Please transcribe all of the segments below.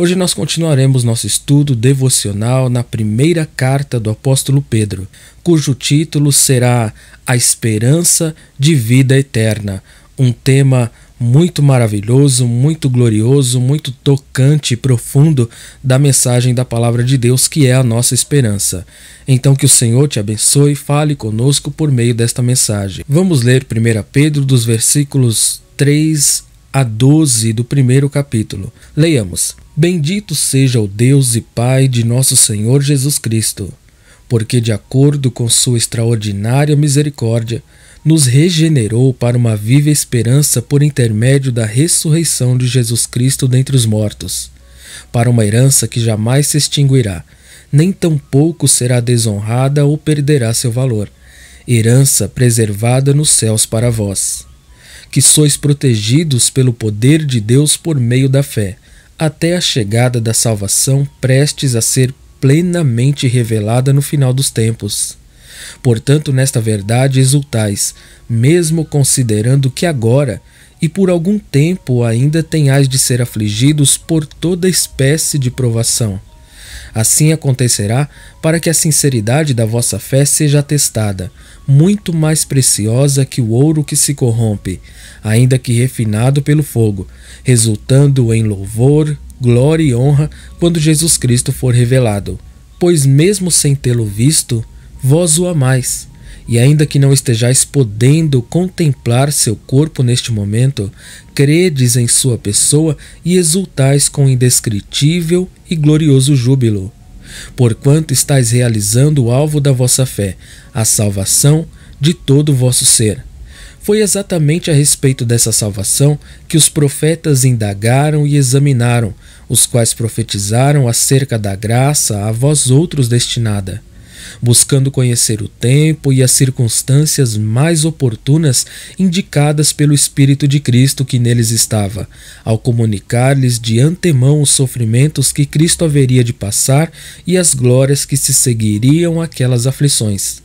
Hoje nós continuaremos nosso estudo devocional na primeira carta do apóstolo Pedro, cujo título será A Esperança de Vida Eterna, um tema muito maravilhoso, muito glorioso, muito tocante e profundo da mensagem da palavra de Deus, que é a nossa esperança. Então que o Senhor te abençoe e fale conosco por meio desta mensagem. Vamos ler 1 Pedro dos versículos 3 a 12 do primeiro capítulo. Leiamos. Bendito seja o Deus e Pai de nosso Senhor Jesus Cristo, porque de acordo com sua extraordinária misericórdia, nos regenerou para uma viva esperança por intermédio da ressurreição de Jesus Cristo dentre os mortos, para uma herança que jamais se extinguirá, nem tampouco será desonrada ou perderá seu valor, herança preservada nos céus para vós, que sois protegidos pelo poder de Deus por meio da fé, até a chegada da salvação prestes a ser plenamente revelada no final dos tempos. Portanto, nesta verdade exultais, mesmo considerando que agora e por algum tempo ainda tenhais de ser afligidos por toda espécie de provação. Assim acontecerá para que a sinceridade da vossa fé seja atestada, muito mais preciosa que o ouro que se corrompe, ainda que refinado pelo fogo, resultando em louvor, glória e honra quando Jesus Cristo for revelado. Pois mesmo sem tê-lo visto, vós o amais, e ainda que não estejais podendo contemplar seu corpo neste momento, credes em sua pessoa e exultais com indescritível e glorioso júbilo, porquanto estáis realizando o alvo da vossa fé, a salvação de todo o vosso ser. Foi exatamente a respeito dessa salvação que os profetas indagaram e examinaram, os quais profetizaram acerca da graça a vós outros destinada, buscando conhecer o tempo e as circunstâncias mais oportunas indicadas pelo Espírito de Cristo que neles estava, ao comunicar-lhes de antemão os sofrimentos que Cristo haveria de passar e as glórias que se seguiriam àquelas aflições.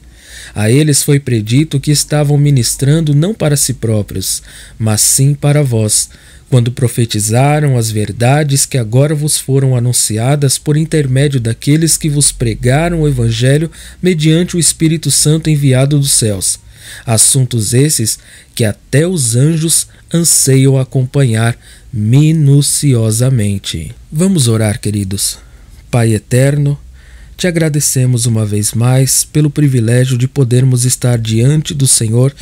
A eles foi predito que estavam ministrando não para si próprios, mas sim para vós, quando profetizaram as verdades que agora vos foram anunciadas por intermédio daqueles que vos pregaram o Evangelho mediante o Espírito Santo enviado dos céus. Assuntos esses que até os anjos anseiam acompanhar minuciosamente. Vamos orar, queridos. Pai eterno, te agradecemos uma vez mais pelo privilégio de podermos estar diante do Senhor,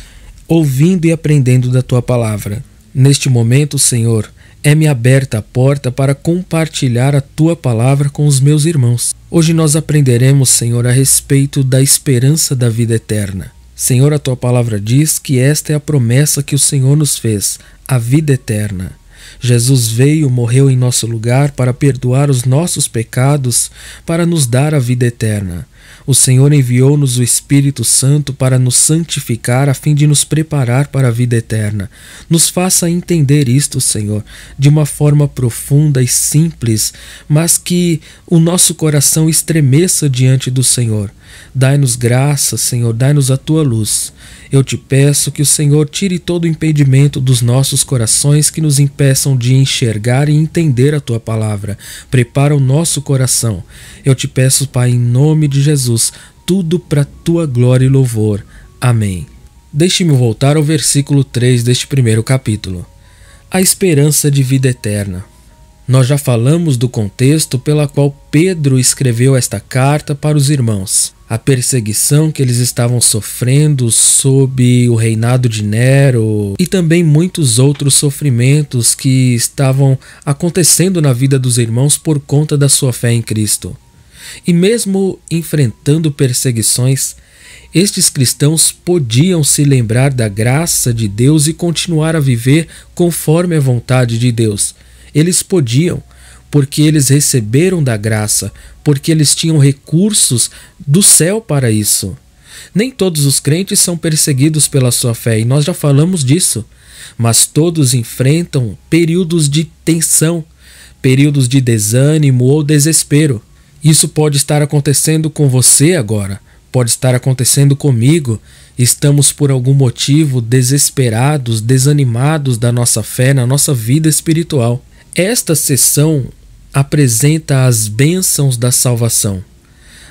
ouvindo e aprendendo da Tua palavra. Neste momento, Senhor, é-me aberta a porta para compartilhar a Tua palavra com os meus irmãos. Hoje nós aprenderemos, Senhor, a respeito da esperança da vida eterna. Senhor, a Tua palavra diz que esta é a promessa que o Senhor nos fez, a vida eterna. Jesus veio, morreu em nosso lugar para perdoar os nossos pecados, para nos dar a vida eterna. O Senhor enviou-nos o Espírito Santo para nos santificar a fim de nos preparar para a vida eterna. Nos faça entender isto, Senhor, de uma forma profunda e simples, mas que o nosso coração estremeça diante do Senhor. Dai-nos graça, Senhor, dai-nos a Tua luz. Eu te peço que o Senhor tire todo o impedimento dos nossos corações que nos impeçam de enxergar e entender a Tua palavra. Prepara o nosso coração. Eu te peço, Pai, em nome de Jesus, tudo para Tua glória e louvor. Amém. Deixe-me voltar ao versículo 3 deste primeiro capítulo. A esperança de vida eterna. Nós já falamos do contexto pela qual Pedro escreveu esta carta para os irmãos. A perseguição que eles estavam sofrendo sob o reinado de Nero e também muitos outros sofrimentos que estavam acontecendo na vida dos irmãos por conta da sua fé em Cristo. E mesmo enfrentando perseguições, estes cristãos podiam se lembrar da graça de Deus e continuar a viver conforme a vontade de Deus. Eles podiam, porque eles receberam da graça, porque eles tinham recursos do céu para isso. Nem todos os crentes são perseguidos pela sua fé, e nós já falamos disso, mas todos enfrentam períodos de tensão, períodos de desânimo ou desespero. Isso pode estar acontecendo com você agora, pode estar acontecendo comigo. Estamos por algum motivo desesperados, desanimados da nossa fé na nossa vida espiritual. Esta sessão apresenta as bênçãos da salvação.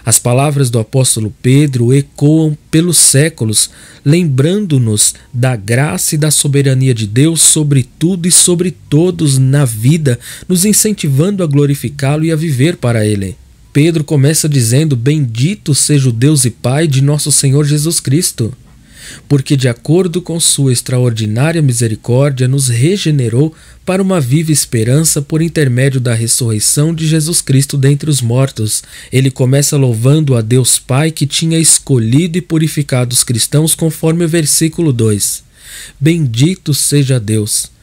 As palavras do apóstolo Pedro ecoam pelos séculos, lembrando-nos da graça e da soberania de Deus sobre tudo e sobre todos na vida, nos incentivando a glorificá-lo e a viver para Ele. Pedro começa dizendo: bendito seja o Deus e Pai de nosso Senhor Jesus Cristo, porque de acordo com sua extraordinária misericórdia nos regenerou para uma viva esperança por intermédio da ressurreição de Jesus Cristo dentre os mortos. Ele começa louvando a Deus Pai que tinha escolhido e purificado os cristãos conforme o versículo 2. Bendito seja Deus.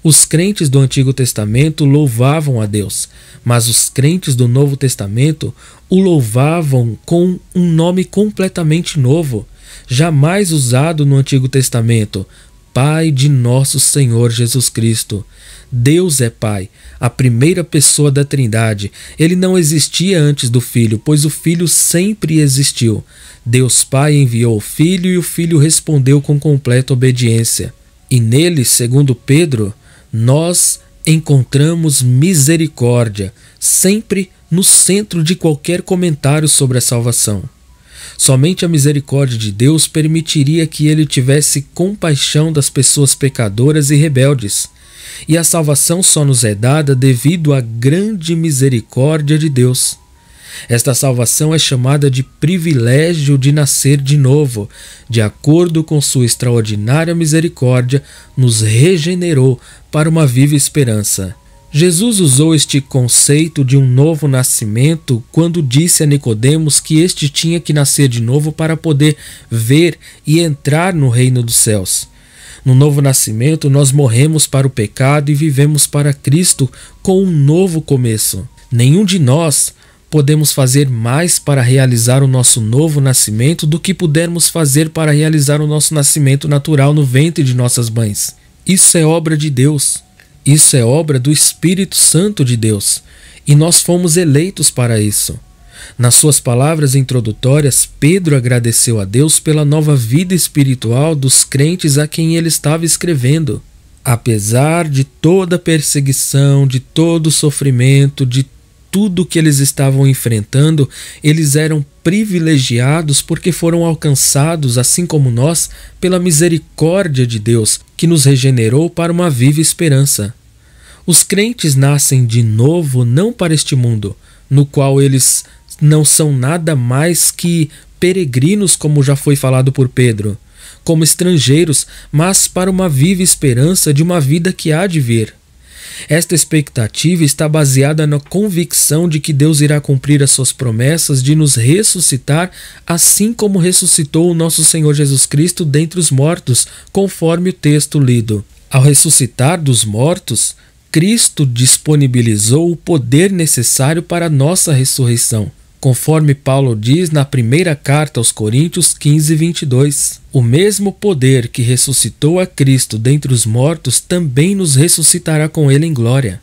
Os crentes do Antigo Testamento louvavam a Deus, mas os crentes do Novo Testamento o louvavam com um nome completamente novo, jamais usado no Antigo Testamento: Pai de nosso Senhor Jesus Cristo. Deus é Pai, a primeira pessoa da Trindade. Ele não existia antes do Filho, pois o Filho sempre existiu. Deus Pai enviou o Filho e o Filho respondeu com completa obediência. E nele, segundo Pedro, nós encontramos misericórdia, sempre no centro de qualquer comentário sobre a salvação. Somente a misericórdia de Deus permitiria que ele tivesse compaixão das pessoas pecadoras e rebeldes. E a salvação só nos é dada devido à grande misericórdia de Deus. Esta salvação é chamada de privilégio de nascer de novo. De acordo com sua extraordinária misericórdia, nos regenerou para uma viva esperança. Jesus usou este conceito de um novo nascimento quando disse a Nicodemos que este tinha que nascer de novo para poder ver e entrar no reino dos céus. No novo nascimento, nós morremos para o pecado e vivemos para Cristo com um novo começo. Nenhum de nós podemos fazer mais para realizar o nosso novo nascimento do que pudermos fazer para realizar o nosso nascimento natural no ventre de nossas mães. Isso é obra de Deus. Isso é obra do Espírito Santo de Deus. E nós fomos eleitos para isso. Nas suas palavras introdutórias, Pedro agradeceu a Deus pela nova vida espiritual dos crentes a quem ele estava escrevendo. Apesar de toda a perseguição, de todo o sofrimento, de tudo que eles estavam enfrentando, eles eram privilegiados porque foram alcançados, assim como nós, pela misericórdia de Deus, que nos regenerou para uma viva esperança. Os crentes nascem de novo não para este mundo, no qual eles não são nada mais que peregrinos, como já foi falado por Pedro, como estrangeiros, mas para uma viva esperança de uma vida que há de vir. Esta expectativa está baseada na convicção de que Deus irá cumprir as suas promessas de nos ressuscitar, assim como ressuscitou o nosso Senhor Jesus Cristo dentre os mortos, conforme o texto lido. Ao ressuscitar dos mortos, Cristo disponibilizou o poder necessário para a nossa ressurreição, conforme Paulo diz na primeira carta aos Coríntios 15:22. O mesmo poder que ressuscitou a Cristo dentre os mortos também nos ressuscitará com ele em glória.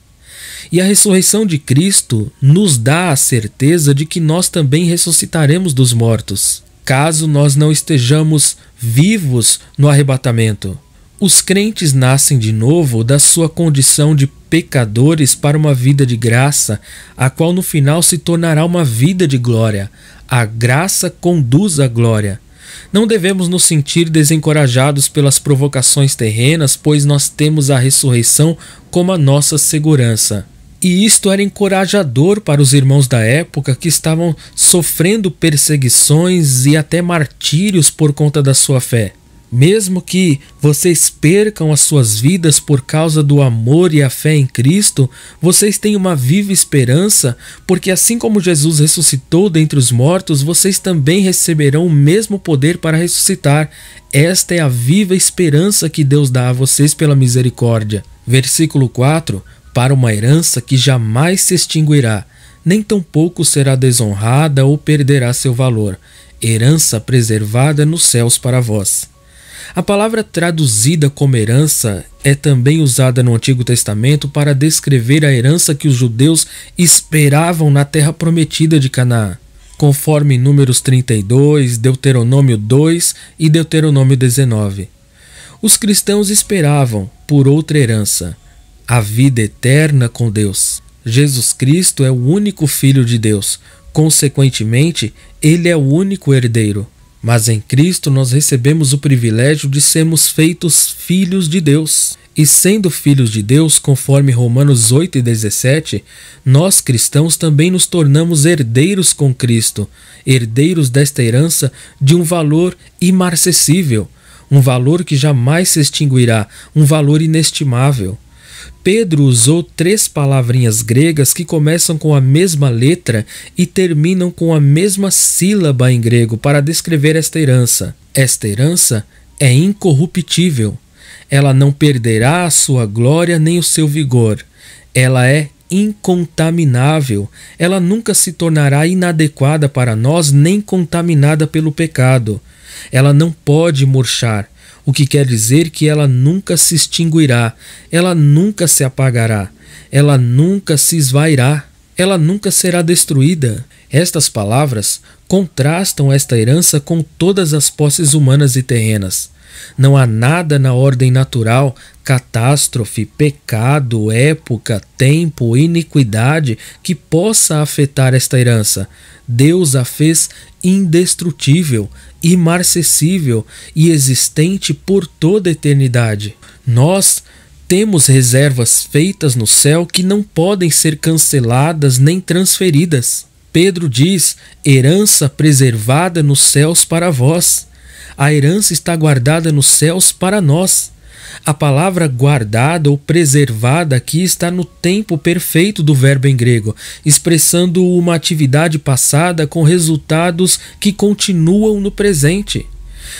E a ressurreição de Cristo nos dá a certeza de que nós também ressuscitaremos dos mortos, caso nós não estejamos vivos no arrebatamento. Os crentes nascem de novo da sua condição de pecadores para uma vida de graça, a qual no final se tornará uma vida de glória. A graça conduz à glória. Não devemos nos sentir desencorajados pelas provocações terrenas, pois nós temos a ressurreição como a nossa segurança. E isto era encorajador para os irmãos da época que estavam sofrendo perseguições e até martírios por conta da sua fé. Mesmo que vocês percam as suas vidas por causa do amor e a fé em Cristo, vocês têm uma viva esperança, porque assim como Jesus ressuscitou dentre os mortos, vocês também receberão o mesmo poder para ressuscitar. Esta é a viva esperança que Deus dá a vocês pela misericórdia. Versículo 4. Para uma herança que jamais se extinguirá, nem tampouco será desonrada ou perderá seu valor. Herança preservada nos céus para vós. A palavra traduzida como herança é também usada no Antigo Testamento para descrever a herança que os judeus esperavam na terra prometida de Canaã, conforme Números 32, Deuteronômio 2 e Deuteronômio 19. Os cristãos esperavam por outra herança, a vida eterna com Deus. Jesus Cristo é o único Filho de Deus. Consequentemente, ele é o único herdeiro. Mas em Cristo nós recebemos o privilégio de sermos feitos filhos de Deus. E sendo filhos de Deus, conforme Romanos 8:17, nós cristãos também nos tornamos herdeiros com Cristo, herdeiros desta herança de um valor imarcessível, um valor que jamais se extinguirá, um valor inestimável. Pedro usou 3 palavrinhas gregas que começam com a mesma letra e terminam com a mesma sílaba em grego para descrever esta herança. Esta herança é incorruptível. Ela não perderá a sua glória nem o seu vigor. Ela é incontaminável. Ela nunca se tornará inadequada para nós nem contaminada pelo pecado. Ela não pode murchar, o que quer dizer que ela nunca se extinguirá, ela nunca se apagará, ela nunca se esvairá, ela nunca será destruída. Estas palavras contrastam esta herança com todas as posses humanas e terrenas. Não há nada na ordem natural, catástrofe, pecado, época, tempo, iniquidade que possa afetar esta herança. Deus a fez indestrutível, imarcessível e existente por toda a eternidade. Nós temos reservas feitas no céu que não podem ser canceladas nem transferidas. Pedro diz: herança preservada nos céus para vós. A herança está guardada nos céus para nós. A palavra guardada ou preservada aqui está no tempo perfeito do verbo em grego, expressando uma atividade passada com resultados que continuam no presente.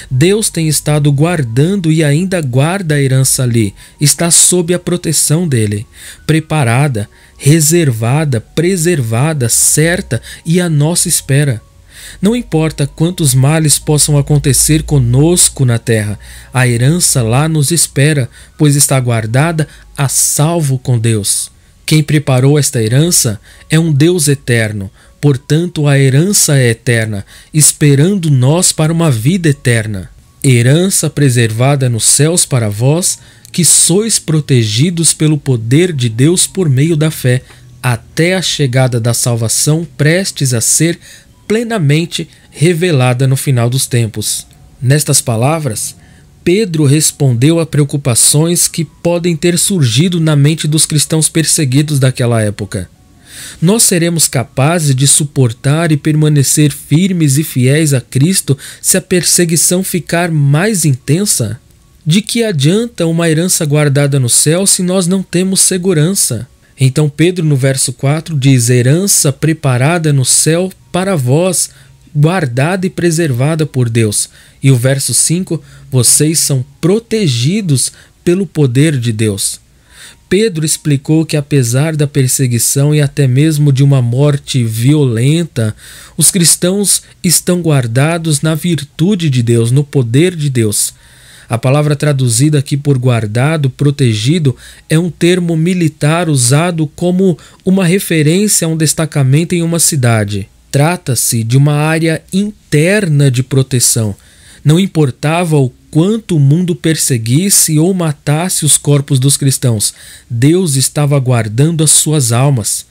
Deus tem estado guardando e ainda guarda a herança ali, está sob a proteção dele, preparada, reservada, preservada, certa e à nossa espera. Não importa quantos males possam acontecer conosco na terra, a herança lá nos espera, pois está guardada a salvo com Deus. Quem preparou esta herança é um Deus eterno, portanto a herança é eterna, esperando nós para uma vida eterna. Herança preservada nos céus para vós, que sois protegidos pelo poder de Deus por meio da fé, até a chegada da salvação prestes a ser plenamente revelada no final dos tempos. Nestas palavras, Pedro respondeu a preocupações que podem ter surgido na mente dos cristãos perseguidos daquela época. Nós seremos capazes de suportar e permanecer firmes e fiéis a Cristo se a perseguição ficar mais intensa? De que adianta uma herança guardada no céu se nós não temos segurança? Então Pedro, no verso 4, diz: herança preparada no céu para vós, guardada e preservada por Deus. E o verso 5, vocês são protegidos pelo poder de Deus. Pedro explicou que apesar da perseguição e até mesmo de uma morte violenta, os cristãos estão guardados na virtude de Deus, no poder de Deus. A palavra traduzida aqui por guardado, protegido, é um termo militar usado como uma referência a um destacamento em uma cidade. Trata-se de uma área interna de proteção. Não importava o quanto o mundo perseguisse ou matasse os corpos dos cristãos, Deus estava guardando as suas almas.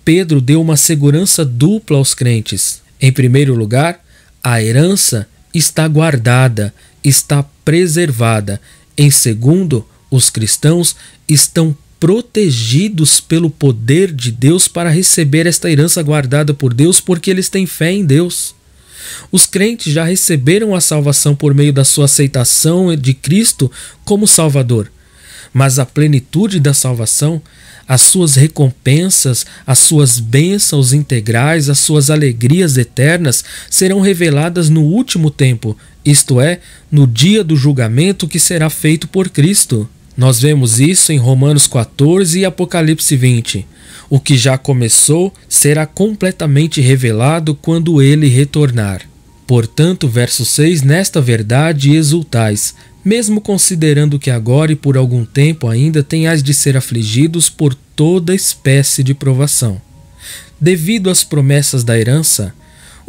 Pedro deu uma segurança dupla aos crentes. Em primeiro lugar, a herança está guardada, está preservada. Em segundo, os cristãos estão protegidos pelo poder de Deus para receber esta herança guardada por Deus, porque eles têm fé em Deus. Os crentes já receberam a salvação por meio da sua aceitação de Cristo como Salvador. Mas a plenitude da salvação, as suas recompensas, as suas bênçãos integrais, as suas alegrias eternas serão reveladas no último tempo, isto é, no dia do julgamento que será feito por Cristo. Nós vemos isso em Romanos 14 e Apocalipse 20. O que já começou será completamente revelado quando ele retornar. Portanto, verso 6, nesta verdade exultais, mesmo considerando que agora e por algum tempo ainda tenhais de ser afligidos por toda espécie de provação. Devido às promessas da herança,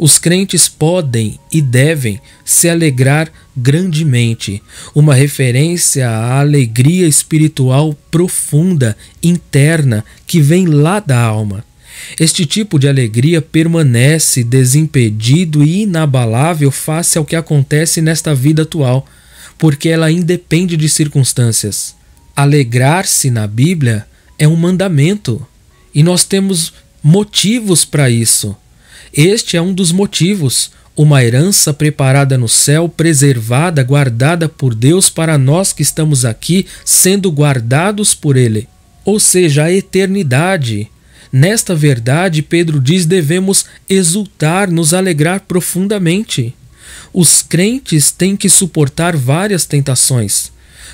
Os crentes podem e devem se alegrar grandemente, uma referência à alegria espiritual profunda, interna, que vem lá da alma. Este tipo de alegria permanece desimpedido e inabalável face ao que acontece nesta vida atual, porque ela independe de circunstâncias. Alegrar-se na Bíblia é um mandamento, e nós temos motivos para isso. Este é um dos motivos, uma herança preparada no céu, preservada, guardada por Deus para nós que estamos aqui, sendo guardados por Ele. Ou seja, a eternidade. Nesta verdade, Pedro diz, devemos exultar, nos alegrar profundamente. Os crentes têm que suportar várias tentações.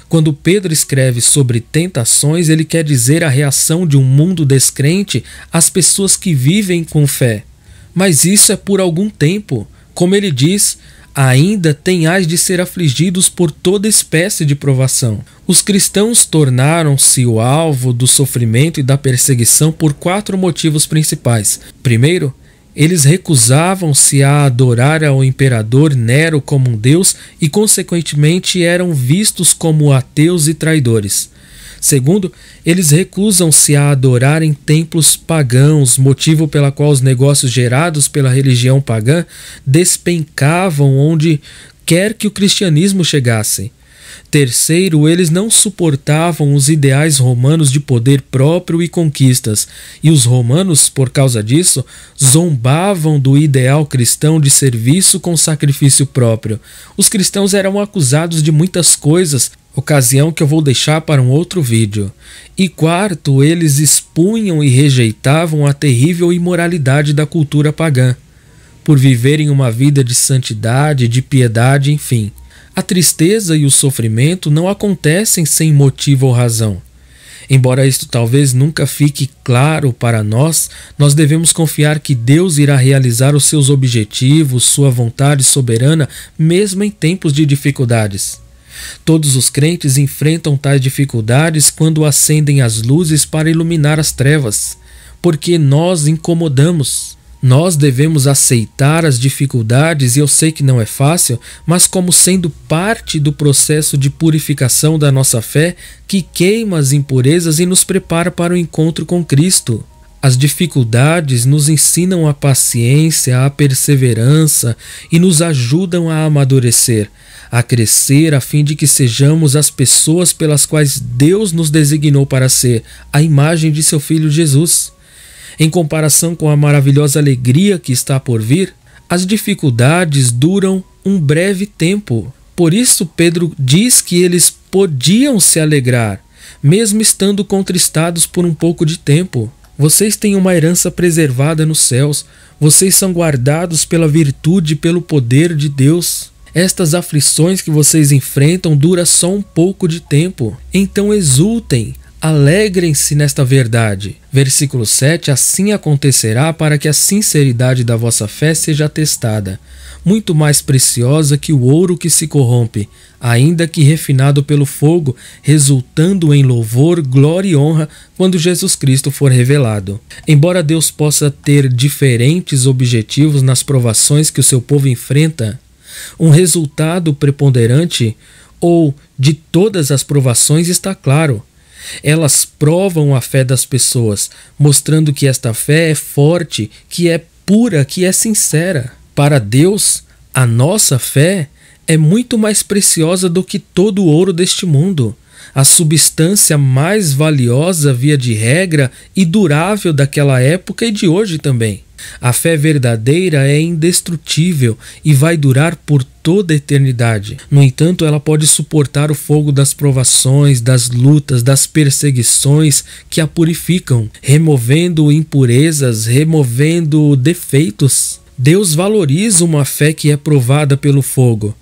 Quando Pedro escreve sobre tentações, ele quer dizer a reação de um mundo descrente às pessoas que vivem com fé. Mas isso é por algum tempo. Como ele diz, ainda tenhais de ser afligidos por toda espécie de provação. Os cristãos tornaram-se o alvo do sofrimento e da perseguição por 4 motivos principais. Primeiro, eles recusavam-se a adorar ao imperador Nero como um deus e, consequentemente, eram vistos como ateus e traidores. Segundo, eles recusam-se a adorar em templos pagãos, motivo pela qual os negócios gerados pela religião pagã despencavam onde quer que o cristianismo chegasse. Terceiro, eles não suportavam os ideais romanos de poder próprio e conquistas, e os romanos, por causa disso, zombavam do ideal cristão de serviço com sacrifício próprio. Os cristãos eram acusados de muitas coisas, ocasião que eu vou deixar para um outro vídeo. E quarto, eles expunham e rejeitavam a terrível imoralidade da cultura pagã, por viverem uma vida de santidade, de piedade, enfim. A tristeza e o sofrimento não acontecem sem motivo ou razão. Embora isto talvez nunca fique claro para nós, nós devemos confiar que Deus irá realizar os seus objetivos, sua vontade soberana, mesmo em tempos de dificuldades. Todos os crentes enfrentam tais dificuldades quando acendem as luzes para iluminar as trevas, porque nós incomodamos. Nós devemos aceitar as dificuldades, e eu sei que não é fácil, mas como sendo parte do processo de purificação da nossa fé que queima as impurezas e nos prepara para o encontro com Cristo. As dificuldades nos ensinam a paciência, a perseverança e nos ajudam a amadurecer, a crescer a fim de que sejamos as pessoas pelas quais Deus nos designou para ser, a imagem de seu Filho Jesus. Em comparação com a maravilhosa alegria que está por vir, as dificuldades duram um breve tempo. Por isso, Pedro diz que eles podiam se alegrar, mesmo estando contristados por um pouco de tempo. Vocês têm uma herança preservada nos céus. Vocês são guardados pela virtude e pelo poder de Deus. Estas aflições que vocês enfrentam duram só um pouco de tempo. Então exultem. Alegrem-se nesta verdade. Versículo 7, assim acontecerá para que a sinceridade da vossa fé seja atestada, muito mais preciosa que o ouro que se corrompe, ainda que refinado pelo fogo, resultando em louvor, glória e honra quando Jesus Cristo for revelado. Embora Deus possa ter diferentes objetivos nas provações que o seu povo enfrenta, um resultado preponderante ou de todas as provações está claro. Elas provam a fé das pessoas, mostrando que esta fé é forte, que é pura, que é sincera. Para Deus, a nossa fé é muito mais preciosa do que todo o ouro deste mundo, a substância mais valiosa, via de regra, e durável daquela época e de hoje também. A fé verdadeira é indestrutível e vai durar por toda a eternidade. No entanto, ela pode suportar o fogo das provações, das lutas, das perseguições que a purificam, removendo impurezas, removendo defeitos. Deus valoriza uma fé que é provada pelo fogo.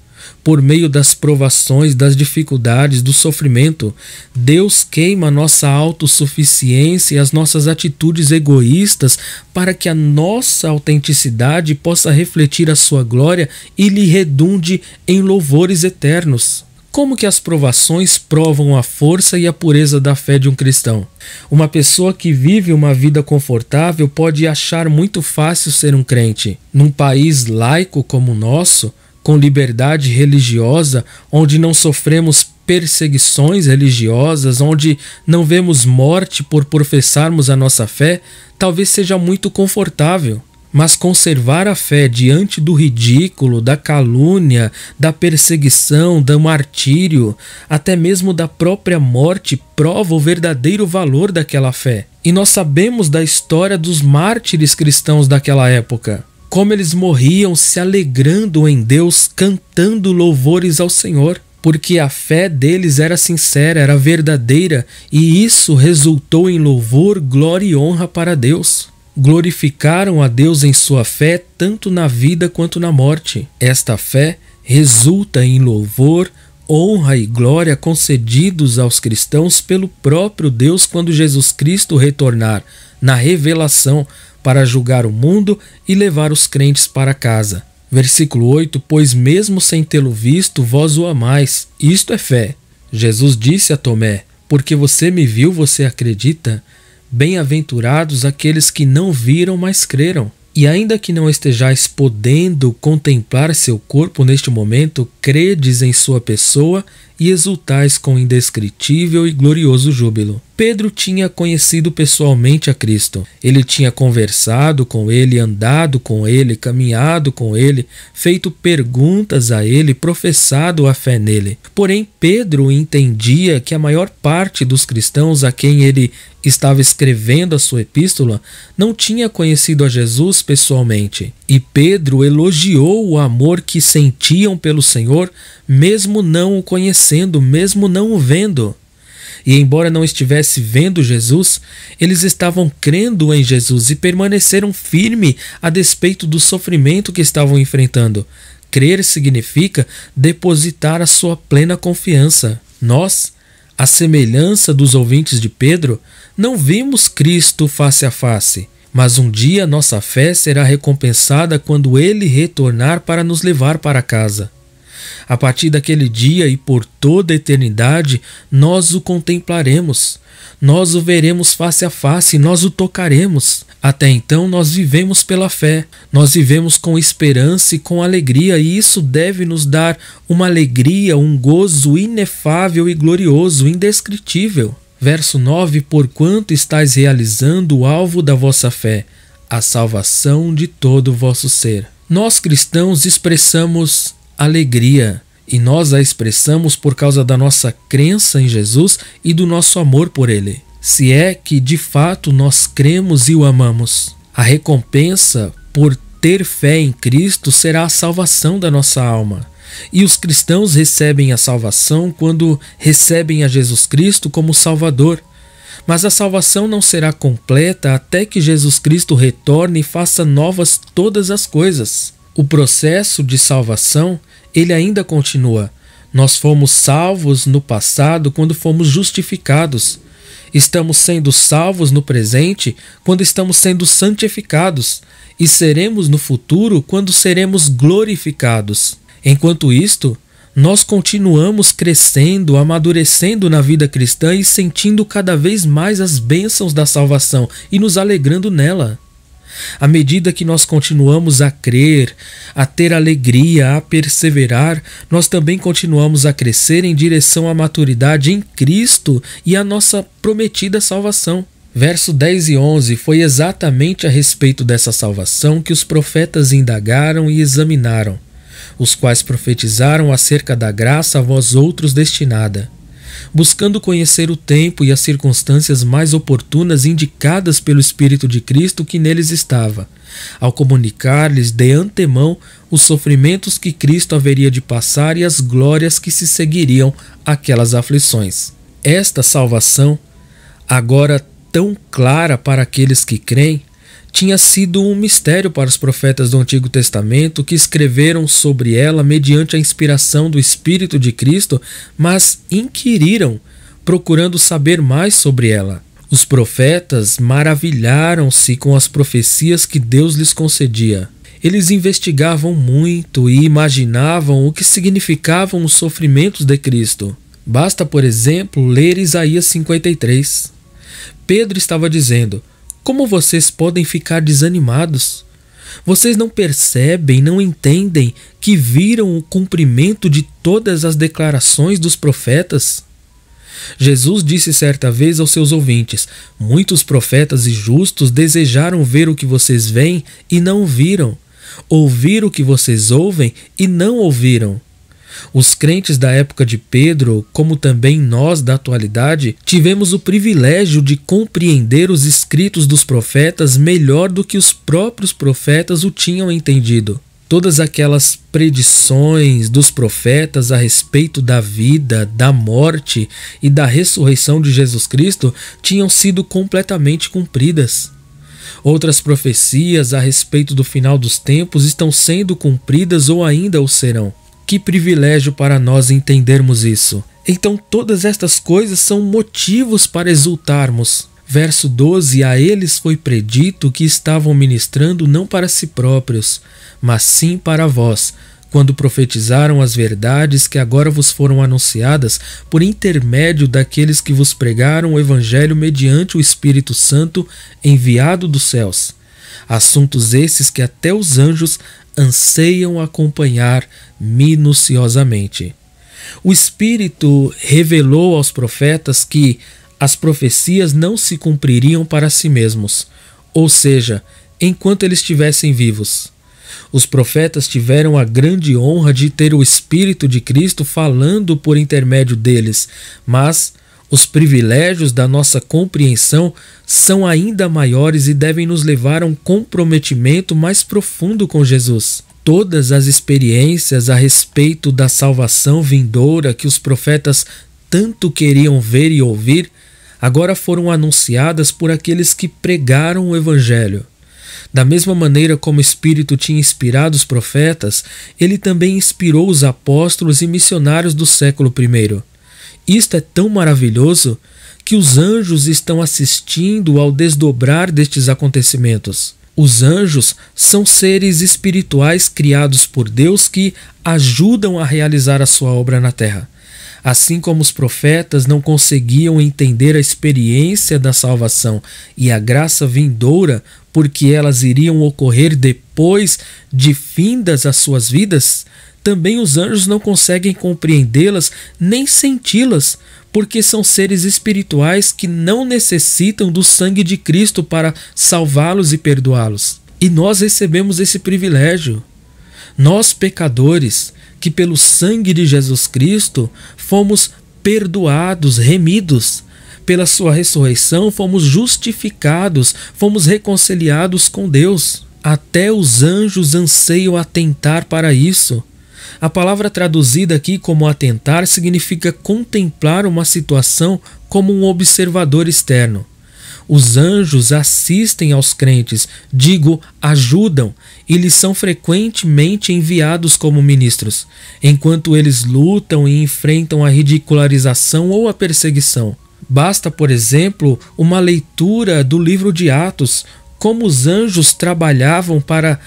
Por meio das provações, das dificuldades, do sofrimento, Deus queima a nossa autossuficiência e as nossas atitudes egoístas para que a nossa autenticidade possa refletir a sua glória e lhe redunde em louvores eternos. como que as provações provam a força e a pureza da fé de um cristão? Uma pessoa que vive uma vida confortável pode achar muito fácil ser um crente. Num país laico como o nosso, com liberdade religiosa, onde não sofremos perseguições religiosas, onde não vemos morte por professarmos a nossa fé, talvez seja muito confortável. Mas conservar a fé diante do ridículo, da calúnia, da perseguição, do martírio, até mesmo da própria morte, prova o verdadeiro valor daquela fé. E nós sabemos da história dos mártires cristãos daquela época, como eles morriam se alegrando em Deus, cantando louvores ao Senhor, porque a fé deles era sincera, era verdadeira, e isso resultou em louvor, glória e honra para Deus. Glorificaram a Deus em sua fé, tanto na vida quanto na morte. Esta fé resulta em louvor, honra e glória concedidos aos cristãos pelo próprio Deus quando Jesus Cristo retornar na revelação para julgar o mundo e levar os crentes para casa. Versículo 8: Pois mesmo sem tê-lo visto, vós o amais. Isto é fé. Jesus disse a Tomé: Porque você me viu, você acredita? Bem-aventurados aqueles que não viram, mas creram. E ainda que não estejais podendo contemplar seu corpo neste momento, credes em sua pessoa e exultais com indescritível e glorioso júbilo. Pedro tinha conhecido pessoalmente a Cristo. Ele tinha conversado com ele, andado com ele, caminhado com ele, feito perguntas a ele, professado a fé nele. Porém, Pedro entendia que a maior parte dos cristãos a quem ele estava escrevendo a sua epístola não tinha conhecido a Jesus pessoalmente. E Pedro elogiou o amor que sentiam pelo Senhor, mesmo não o conhecendo, mesmo não o vendo. E embora não estivesse vendo Jesus, eles estavam crendo em Jesus e permaneceram firmes a despeito do sofrimento que estavam enfrentando. Crer significa depositar a sua plena confiança. Nós, à semelhança dos ouvintes de Pedro, não vimos Cristo face a face, mas um dia nossa fé será recompensada quando Ele retornar para nos levar para casa. A partir daquele dia e por toda a eternidade, nós o contemplaremos, nós o veremos face a face, nós o tocaremos. Até então nós vivemos pela fé, nós vivemos com esperança e com alegria, e isso deve nos dar uma alegria, um gozo inefável e glorioso, indescritível. Verso 9: Porquanto estáis realizando o alvo da vossa fé, a salvação de todo o vosso ser. Nós cristãos expressamos alegria, e nós a expressamos por causa da nossa crença em Jesus e do nosso amor por Ele. Se é que de fato nós cremos e o amamos, a recompensa por ter fé em Cristo será a salvação da nossa alma. E os cristãos recebem a salvação quando recebem a Jesus Cristo como Salvador. Mas a salvação não será completa até que Jesus Cristo retorne e faça novas todas as coisas. O processo de salvação, ele ainda continua. Nós fomos salvos no passado quando fomos justificados. Estamos sendo salvos no presente quando estamos sendo santificados. E seremos no futuro quando seremos glorificados. Enquanto isto, nós continuamos crescendo, amadurecendo na vida cristã e sentindo cada vez mais as bênçãos da salvação e nos alegrando nela. À medida que nós continuamos a crer, a ter alegria, a perseverar, nós também continuamos a crescer em direção à maturidade em Cristo e à nossa prometida salvação. Verso 10 e 11: Foi exatamente a respeito dessa salvação que os profetas indagaram e examinaram, os quais profetizaram acerca da graça a vós outros destinada, buscando conhecer o tempo e as circunstâncias mais oportunas indicadas pelo Espírito de Cristo que neles estava, ao comunicar-lhes de antemão os sofrimentos que Cristo haveria de passar e as glórias que se seguiriam àquelas aflições. Esta salvação, agora tão clara para aqueles que creem, tinha sido um mistério para os profetas do Antigo Testamento, que escreveram sobre ela mediante a inspiração do Espírito de Cristo, mas inquiriram, procurando saber mais sobre ela. Os profetas maravilharam-se com as profecias que Deus lhes concedia. Eles investigavam muito e imaginavam o que significavam os sofrimentos de Cristo. Basta, por exemplo, ler Isaías 53. Pedro estava dizendo: como vocês podem ficar desanimados? Vocês não percebem, não entendem que viram o cumprimento de todas as declarações dos profetas? Jesus disse certa vez aos seus ouvintes: muitos profetas e justos desejaram ver o que vocês veem e não viram, ouvir o que vocês ouvem e não ouviram. Os crentes da época de Pedro, como também nós da atualidade, tivemos o privilégio de compreender os escritos dos profetas melhor do que os próprios profetas o tinham entendido. Todas aquelas predições dos profetas a respeito da vida, da morte e da ressurreição de Jesus Cristo tinham sido completamente cumpridas. Outras profecias a respeito do final dos tempos estão sendo cumpridas ou ainda o serão. Que privilégio para nós entendermos isso. Então todas estas coisas são motivos para exultarmos. Verso 12: a eles foi predito que estavam ministrando não para si próprios, mas sim para vós, quando profetizaram as verdades que agora vos foram anunciadas por intermédio daqueles que vos pregaram o Evangelho mediante o Espírito Santo enviado dos céus. Assuntos esses que até os anjos anseiam acompanhar minuciosamente. O Espírito revelou aos profetas que as profecias não se cumpririam para si mesmos, ou seja, enquanto eles estivessem vivos. Os profetas tiveram a grande honra de ter o Espírito de Cristo falando por intermédio deles, mas os privilégios da nossa compreensão são ainda maiores e devem nos levar a um comprometimento mais profundo com Jesus. Todas as experiências a respeito da salvação vindoura que os profetas tanto queriam ver e ouvir, agora foram anunciadas por aqueles que pregaram o Evangelho. Da mesma maneira como o Espírito tinha inspirado os profetas, ele também inspirou os apóstolos e missionários do século I. Isto é tão maravilhoso que os anjos estão assistindo ao desdobrar destes acontecimentos. Os anjos são seres espirituais criados por Deus que ajudam a realizar a sua obra na terra. Assim como os profetas não conseguiam entender a experiência da salvação e a graça vindoura, porque elas iriam ocorrer depois de findas as suas vidas, também os anjos não conseguem compreendê-las nem senti-las, porque são seres espirituais que não necessitam do sangue de Cristo para salvá-los e perdoá-los. E nós recebemos esse privilégio. Nós, pecadores, que pelo sangue de Jesus Cristo fomos perdoados, remidos. Pela sua ressurreição fomos justificados, fomos reconciliados com Deus. Até os anjos anseiam atentar para isso. A palavra traduzida aqui como atentar significa contemplar uma situação como um observador externo. Os anjos assistem aos crentes, ajudam, e lhes são frequentemente enviados como ministros, enquanto eles lutam e enfrentam a ridicularização ou a perseguição. Basta, por exemplo, uma leitura do livro de Atos, como os anjos trabalhavam para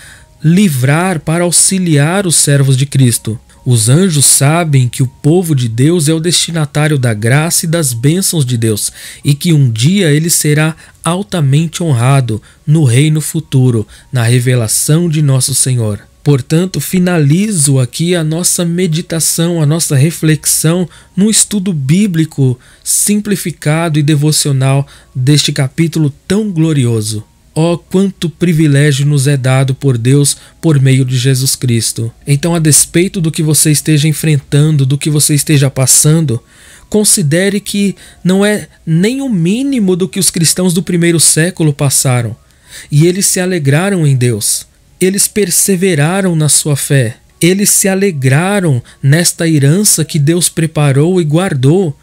livrar, para auxiliar os servos de Cristo. Os anjos sabem que o povo de Deus é o destinatário da graça e das bênçãos de Deus e que um dia ele será altamente honrado no reino futuro, na revelação de nosso Senhor. Portanto, finalizo aqui a nossa meditação, a nossa reflexão no estudo bíblico simplificado e devocional deste capítulo tão glorioso. Oh, quanto privilégio nos é dado por Deus por meio de Jesus Cristo. Então, a despeito do que você esteja enfrentando, do que você esteja passando, considere que não é nem o mínimo do que os cristãos do primeiro século passaram. E eles se alegraram em Deus. Eles perseveraram na sua fé. Eles se alegraram nesta herança que Deus preparou e guardou.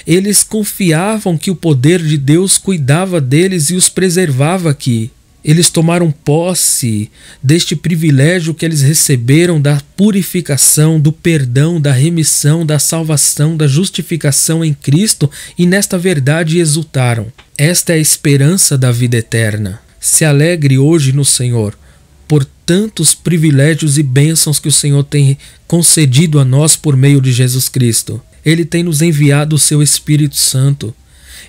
Eles confiavam que o poder de Deus cuidava deles e os preservava aqui. Eles tomaram posse deste privilégio que eles receberam da purificação, do perdão, da remissão, da salvação, da justificação em Cristo e nesta verdade exultaram. Esta é a esperança da vida eterna. Se alegre hoje no Senhor por tantos privilégios e bênçãos que o Senhor tem concedido a nós por meio de Jesus Cristo. Ele tem nos enviado o seu Espírito Santo.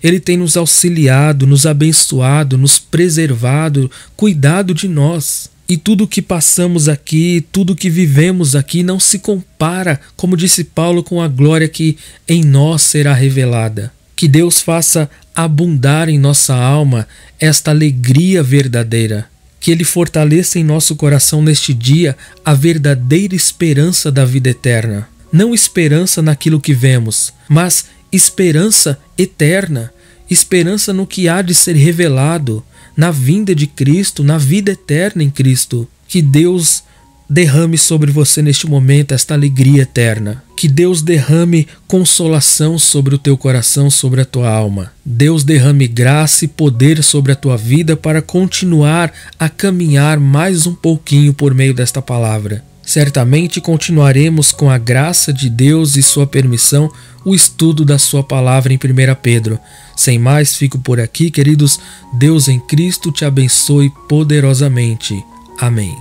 Ele tem nos auxiliado, nos abençoado, nos preservado, cuidado de nós. E tudo o que passamos aqui, tudo o que vivemos aqui não se compara, como disse Paulo, com a glória que em nós será revelada. Que Deus faça abundar em nossa alma esta alegria verdadeira. Que Ele fortaleça em nosso coração neste dia a verdadeira esperança da vida eterna. Não esperança naquilo que vemos, mas esperança eterna. Esperança no que há de ser revelado, na vinda de Cristo, na vida eterna em Cristo. Que Deus derrame sobre você neste momento esta alegria eterna. Que Deus derrame consolação sobre o teu coração, sobre a tua alma. Deus derrame graça e poder sobre a tua vida para continuar a caminhar mais um pouquinho por meio desta palavra. Certamente continuaremos, com a graça de Deus e sua permissão, o estudo da sua palavra em 1 Pedro. Sem mais, fico por aqui, queridos. Deus em Cristo te abençoe poderosamente. Amém.